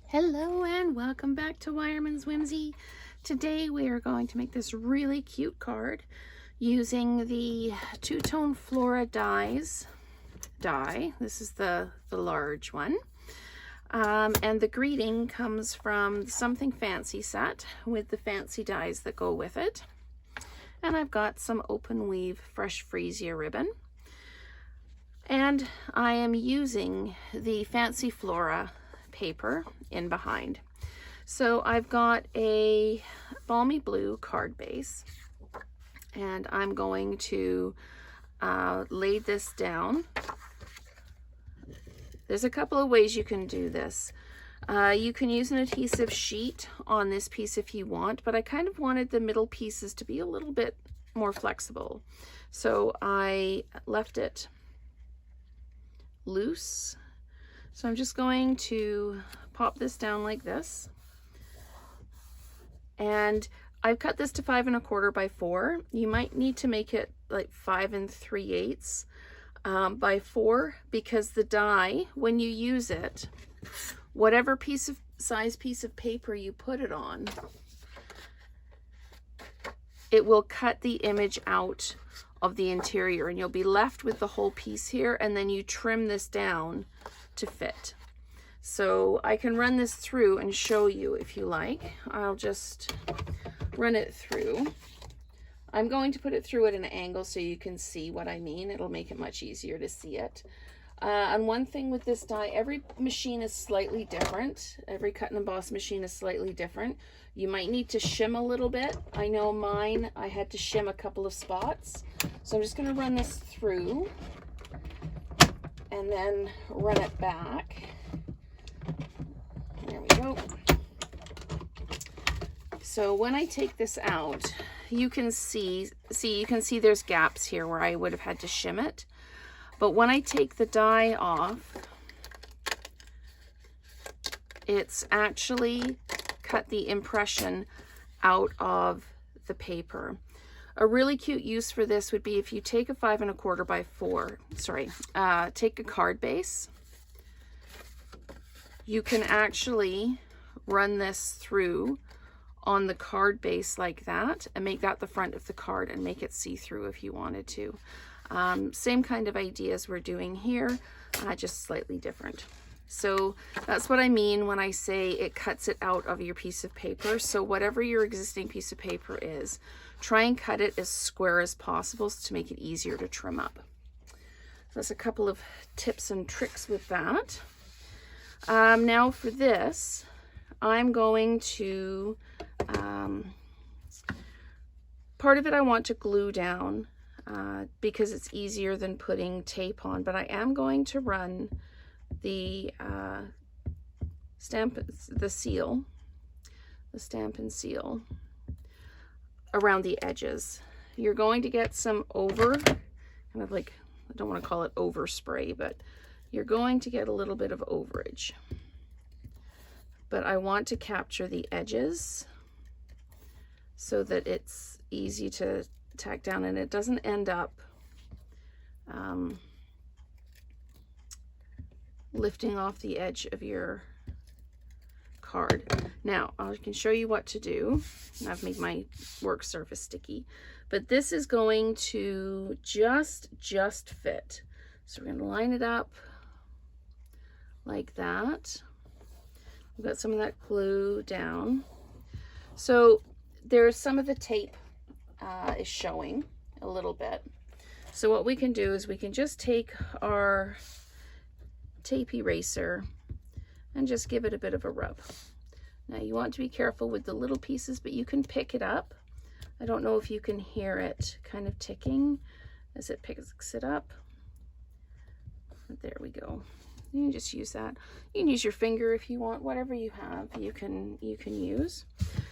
Hello and welcome back to Wireman's Whimsy. Today we are going to make this really cute card using the Two-Tone Flora die. This is the large one. And the greeting comes from the Something Fancy set with the fancy dies that go with it. And I've got some open weave fresh freesia ribbon. And I am using the Fancy Flora paper in behind. So I've got a balmy blue card base and I'm going to lay this down. There's a couple of ways you can do this. You can use an adhesive sheet on this piece if you want, but I kind of wanted the middle pieces to be a little bit more flexible. So I left it loose. So I'm just going to pop this down like this. And I've cut this to 5 1/4 by 4. You might need to make it like 5 3/8 by 4, because the die, when you use it, whatever size piece of paper you put it on, it will cut the image out of the interior and you'll be left with the whole piece here, and then you trim this down to fit. So I can run this through and show you if you like. I'll just run it through. I'm going to put it through at an angle so you can see what I mean. It'll make it much easier to see it. And one thing with this die, every machine is slightly different. Every cut and emboss machine is slightly different. You might need to shim a little bit. I know mine, I had to shim a couple of spots. So I'm just going to run this through and then run it back. There we go. So when I take this out, you can see there's gaps here where I would have had to shim it. But when I take the die off, it's actually cut the impression out of the paper. A really cute use for this would be if you take a 5 1/4 by 4, take a card base. You can actually run this through on the card base like that and make that the front of the card and make it see-through if you wanted to. Same kind of ideas we're doing here, just slightly different. So that's what I mean when I say it cuts it out of your piece of paper. So whatever your existing piece of paper is, try and cut it as square as possible to make it easier to trim up. So that's a couple of tips and tricks with that. Now for this, I'm going to, part of it I want to glue down because it's easier than putting tape on, but I am going to run the stamp and seal around the edges. You're going to get some kind of like, I don't want to call it overspray, but you're going to get a little bit of overage. But I want to capture the edges so that it's easy to tack down and it doesn't end up lifting off the edge of your card. Now I can show you what to do. I've made my work surface sticky, but this is going to just fit. So we're going to line it up like that. We've got some of that glue down. So there's some of the tape is showing a little bit. So what we can do is we can just take our tape eraser and just give it a bit of a rub. Now you want to be careful with the little pieces, but you can pick it up. I don't know if you can hear it kind of ticking as it picks it up. There we go. You can just use that. You can use your finger if you want. Whatever you have, you can use.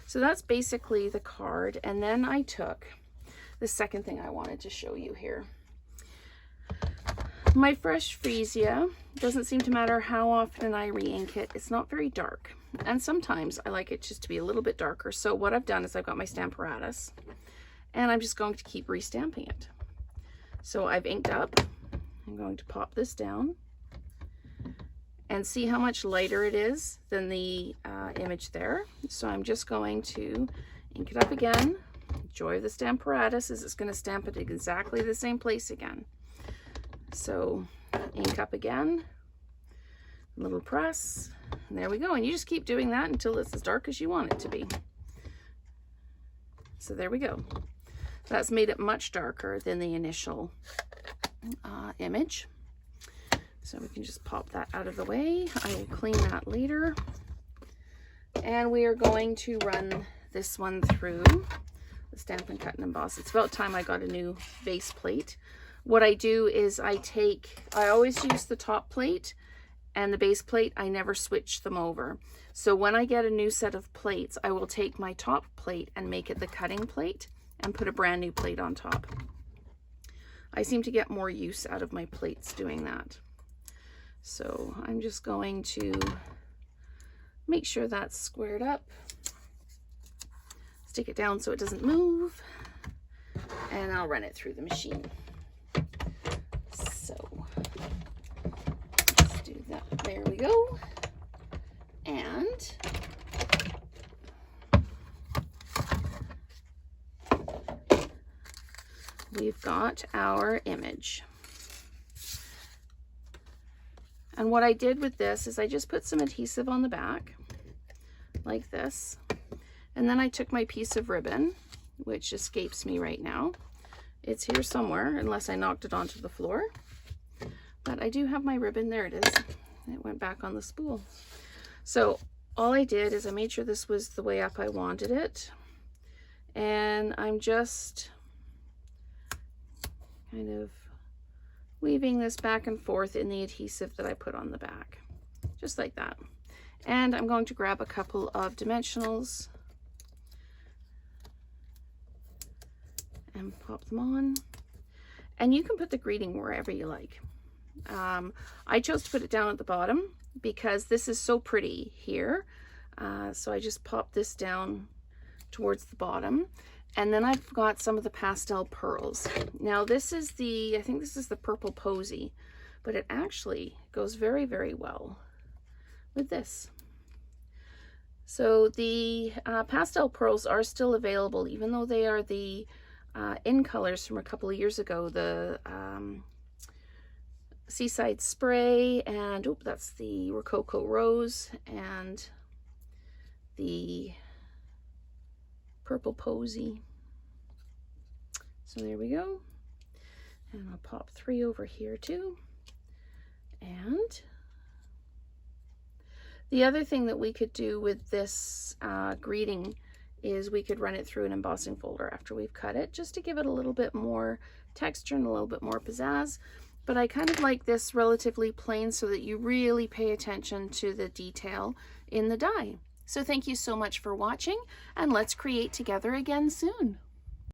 So that's basically the card. And then I took the second thing I wanted to show you here. My fresh freesia, doesn't seem to matter how often I re-ink it. It's not very dark. And sometimes I like it just to be a little bit darker. So what I've done is I've got my Stamparatus and I'm just going to keep restamping it. So I've inked up. I'm going to pop this down and see how much lighter it is than the image there. So I'm just going to ink it up again. Joy of the Stamparatus is it's going to stamp it exactly the same place again. So ink up again, little press, and there we go. And you just keep doing that until it's as dark as you want it to be. So there we go. That's made it much darker than the initial image. So we can just pop that out of the way. I will clean that later. And we are going to run this one through the Stampin' Cut and Emboss. It's about time I got a new base plate. What I do is I always use the top plate and the base plate. I never switch them over. So when I get a new set of plates, I will take my top plate and make it the cutting plate and put a brand new plate on top. I seem to get more use out of my plates doing that. So I'm just going to make sure that's squared up. Stick it down so it doesn't move. And I'll run it through the machine. So let's do that. There we go. And we've got our image. And what I did with this is I just put some adhesive on the back, like this. And then I took my piece of ribbon, which escapes me right now. It's here somewhere, unless I knocked it onto the floor. But I do have my ribbon. There it is. It went back on the spool. So all I did is I made sure this was the way up I wanted it. And I'm just kind of weaving this back and forth in the adhesive that I put on the back, just like that. And I'm going to grab a couple of dimensionals and pop them on. And you can put the greeting wherever you like. I chose to put it down at the bottom because this is so pretty here. So I just popped this down towards the bottom. And then I've got some of the pastel pearls. Now this is I think this is the Purple Posy, but it actually goes very, very well with this. So the pastel pearls are still available, even though they are the in colors from a couple of years ago. The Seaside Spray, and that's the Rococo Rose, and the Purple Posy. So there we go. And I'll pop 3 over here too. And the other thing that we could do with this greeting is we could run it through an embossing folder after we've cut it, just to give it a little bit more texture and a little bit more pizzazz. But I kind of like this relatively plain so that you really pay attention to the detail in the die. So thank you so much for watching, and let's create together again soon.